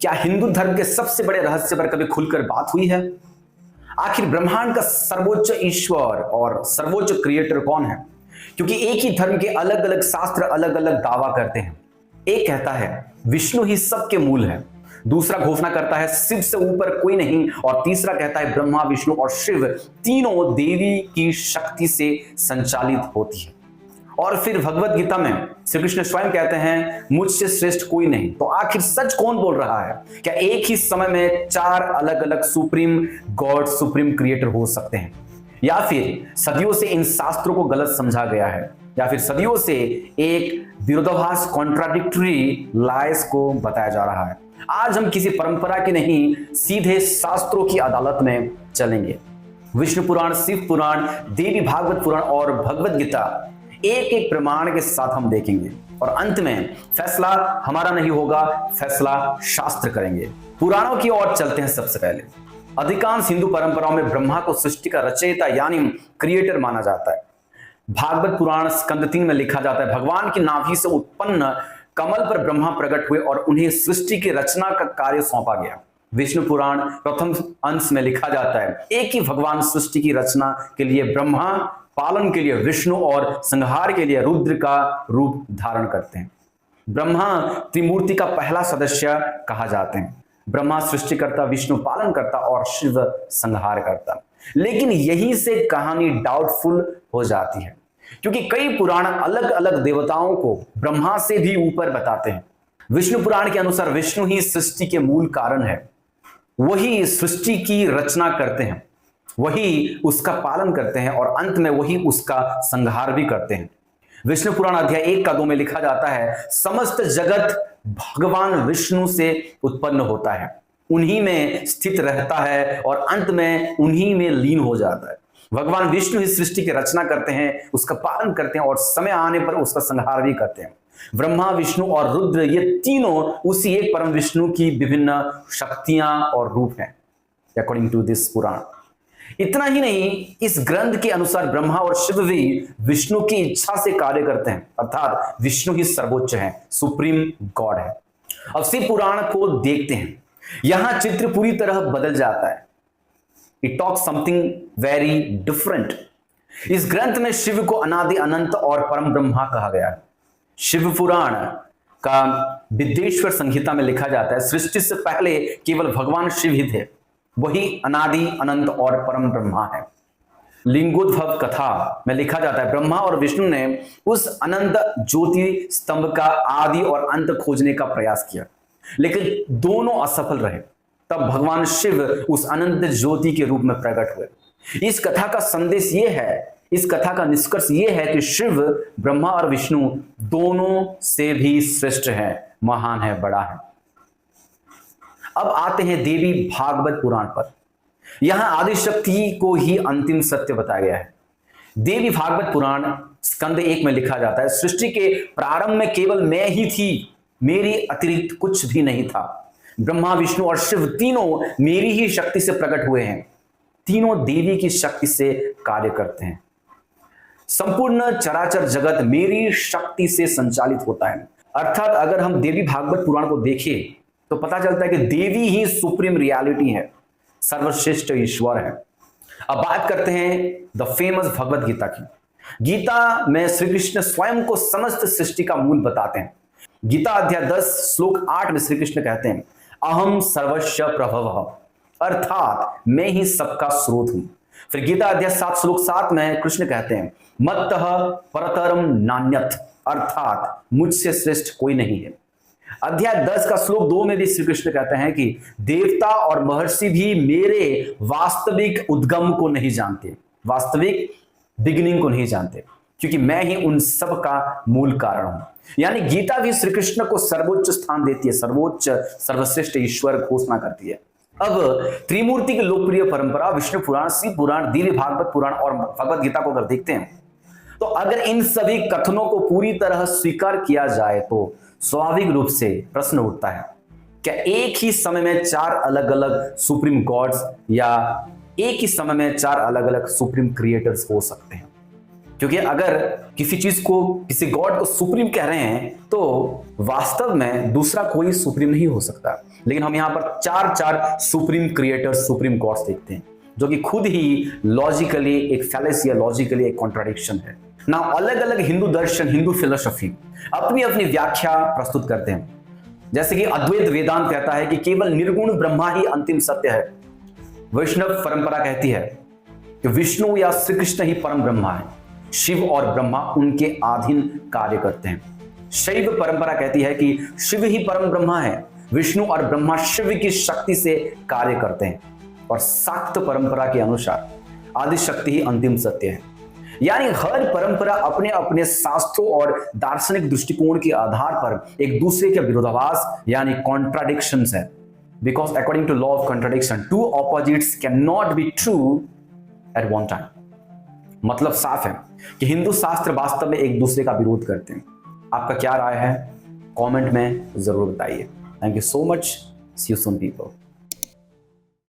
क्या हिंदू धर्म के सबसे बड़े रहस्य पर कभी खुलकर बात हुई है? आखिर ब्रह्मांड का सर्वोच्च ईश्वर और सर्वोच्च क्रिएटर कौन है? क्योंकि एक ही धर्म के अलग अलग शास्त्र अलग अलग दावा करते हैं। एक कहता है विष्णु ही सबके मूल है, दूसरा घोषणा करता है शिव से ऊपर कोई नहीं, और तीसरा कहता है ब्रह्मा विष्णु और शिव तीनों देवी की शक्ति से संचालित होती है। और फिर भगवत गीता में श्री कृष्ण स्वयं कहते हैं मुझसे श्रेष्ठ कोई नहीं। तो आखिर सच कौन बोल रहा है? क्या एक ही समय में चार अलग अलग सुप्रीम गॉड सुप्रीम क्रिएटर हो सकते हैं, या फिर सदियों से इन शास्त्रों को गलत समझा गया है, या फिर सदियों से एक विरोधाभास कॉन्ट्राडिक्टरी लाइज को बताया जा रहा है? आज हम किसी परंपरा की नहीं, सीधे शास्त्रों की अदालत में चलेंगे। विष्णु पुराण, शिव पुराण, देवी भागवत पुराण और भगवत गीता एक एक प्रमाण के साथ हम देखेंगे, और अंत में फैसला हमारा नहीं होगा, फैसला शास्त्र करेंगे। पुराणों की ओर चलते हैं। सबसे पहले अधिकांश हिंदू परंपराओं में ब्रह्मा को सृष्टि का रचयिता यानी क्रिएटर माना जाता है। भागवत पुराण स्कंद 3 में लिखा जाता है भगवान की नाभि से उत्पन्न कमल पर ब्रह्मा प्रकट हुए और उन्हें सृष्टि की रचना का कार्य सौंपा गया। विष्णु पुराण प्रथम अंश में लिखा जाता है एक ही भगवान सृष्टि की रचना के लिए ब्रह्मा, पालन के लिए विष्णु और संहार के लिए रुद्र का रूप धारण करते हैं। ब्रह्मा त्रिमूर्ति का पहला सदस्य कहा जाते हैं। ब्रह्मा सृष्टिकर्ता, विष्णु पालन करता और शिव संहार करता। लेकिन यहीं से कहानी डाउटफुल हो जाती है, क्योंकि कई पुराण अलग अलग देवताओं को ब्रह्मा से भी ऊपर बताते हैं। विष्णु पुराण के अनुसार विष्णु ही सृष्टि के मूल कारण है, वही सृष्टि की रचना करते हैं, वही उसका पालन करते हैं और अंत में वही उसका संहार भी करते हैं। विष्णु पुराण अध्याय 1 का 2 में लिखा जाता है समस्त जगत भगवान विष्णु से उत्पन्न होता है, उन्हीं में स्थित रहता है और अंत में उन्हीं में लीन हो जाता है। भगवान विष्णु ही सृष्टि की रचना करते हैं, उसका पालन करते हैं और समय आने पर उसका संहार भी करते हैं। ब्रह्मा, विष्णु और रुद्र ये तीनों उसी एक परम विष्णु की विभिन्न शक्तियां और रूप हैं अकॉर्डिंग टू दिस पुराण। इतना ही नहीं, इस ग्रंथ के अनुसार ब्रह्मा और शिव भी विष्णु की इच्छा से कार्य करते हैं, अर्थात विष्णु ही सर्वोच्च है, सुप्रीम गॉड है। अब शिव पुराण को देखते हैं। यहां चित्र पूरी तरह बदल जाता है। It talks something very different. इस ग्रंथ में शिव को अनादि अनंत और परम ब्रह्मा कहा गया है। शिव पुराण का विद्येश्वर संहिता में लिखा जाता है सृष्टि से पहले केवल भगवान शिव ही थे, वही अनादि अनंत और परम ब्रह्मा है। लिंगोद्भव कथा में लिखा जाता है ब्रह्मा और विष्णु ने उस अनंत ज्योति स्तंभ का आदि और अंत खोजने का प्रयास किया, लेकिन दोनों असफल रहे। तब भगवान शिव उस अनंत ज्योति के रूप में प्रकट हुए। इस कथा का संदेश ये है, इस कथा का निष्कर्ष ये है कि शिव, ब्रह्मा और विष्णु दोनों से भी श्रेष्ठ है, महान है, बड़ा है। अब आते हैं देवी भागवत पुराण पर। यहां आदिशक्ति को ही अंतिम सत्य बताया गया है। देवी भागवत पुराण स्कंद 1 में लिखा जाता है सृष्टि के प्रारंभ में केवल मैं ही थी, मेरी अतिरिक्त कुछ भी नहीं था। ब्रह्मा, विष्णु और शिव तीनों मेरी ही शक्ति से प्रकट हुए हैं, तीनों देवी की शक्ति से कार्य करते हैं। संपूर्ण चराचर जगत मेरी शक्ति से संचालित होता है। अर्थात अगर हम देवी भागवत पुराण को देखें तो पता चलता है कि देवी ही सुप्रीम रियलिटी है, सर्वश्रेष्ठ ईश्वर है। अब बात करते हैं द फेमस भगवत गीता की। गीता में श्री कृष्ण स्वयं को समस्त सृष्टि का मूल बताते हैं। गीता अध्याय 10 श्लोक 8 में श्री कृष्ण कहते हैं अहम सर्वस्व प्रभवः, अर्थात मैं ही सबका स्रोत हूं। फिर गीता अध्याय 7 श्लोक 7 में कृष्ण कहते हैं मत्तः परतरम नान्यत्, अर्थात मुझसे श्रेष्ठ कोई नहीं है। अध्याय 10 का श्लोक 2 में भी श्री कृष्ण कहते हैं कि देवता और महर्षि भी मेरे वास्तविक उद्गम को नहीं जानते, वास्तविक बिगिनिंग को नहीं जानते, क्योंकि मैं ही उन सब का मूल कारण हूं। यानी गीता भी श्री कृष्ण को सर्वोच्च स्थान देती है, सर्वोच्च सर्वश्रेष्ठ ईश्वर घोषणा करती है। अब त्रिमूर्ति की लोकप्रिय परंपरा विष्णु पुराण, शिव पुराण, देवी भागवत पुराण और भगवत गीता को अगर देखते हैं तो अगर इन सभी कथनों को पूरी तरह स्वीकार किया जाए तो स्वाभाविक रूप से प्रश्न उठता है क्या एक ही समय में चार अलग अलग सुप्रीम गॉड्स या एक ही समय में चार अलग अलग सुप्रीम क्रिएटर्स हो सकते हैं? क्योंकि अगर किसी चीज को, किसी गॉड को सुप्रीम कह रहे हैं तो वास्तव में दूसरा कोई सुप्रीम नहीं हो सकता। लेकिन हम यहां पर चार सुप्रीम क्रिएटर्स, सुप्रीम गॉड्स देखते हैं, जो कि खुद ही लॉजिकली एक फैलेसी या लॉजिकली एक कॉन्ट्राडिक्शन है ना। अलग अलग हिंदू दर्शन, हिंदू फिलोसफी अपनी अपनी व्याख्या प्रस्तुत करते हैं। जैसे कि अद्वैत वेदांत कहता है कि केवल निर्गुण ब्रह्मा ही अंतिम सत्य है। वैष्णव परंपरा कहती है कि विष्णु या श्री कृष्ण ही परम ब्रह्मा है, शिव और ब्रह्मा उनके अधीन कार्य करते हैं। शैव परंपरा कहती है कि शिव ही परम ब्रह्मा है, विष्णु और ब्रह्मा शिव की शक्ति से कार्य करते हैं। और शाक्त परंपरा के अनुसार आदि शक्ति ही अंतिम सत्य है। यानी हर परंपरा अपने अपने शास्त्रों और दार्शनिक दृष्टिकोण के आधार पर एक दूसरे के विरोधाभास यानी कॉन्ट्राडिक्शंस है। Because according to law of contradiction, two opposites can not be true at one time. मतलब साफ है कि हिंदू शास्त्र वास्तव में एक दूसरे का विरोध करते हैं। आपका क्या राय है? कमेंट में जरूर बताइए। Thank you so much. See you soon people.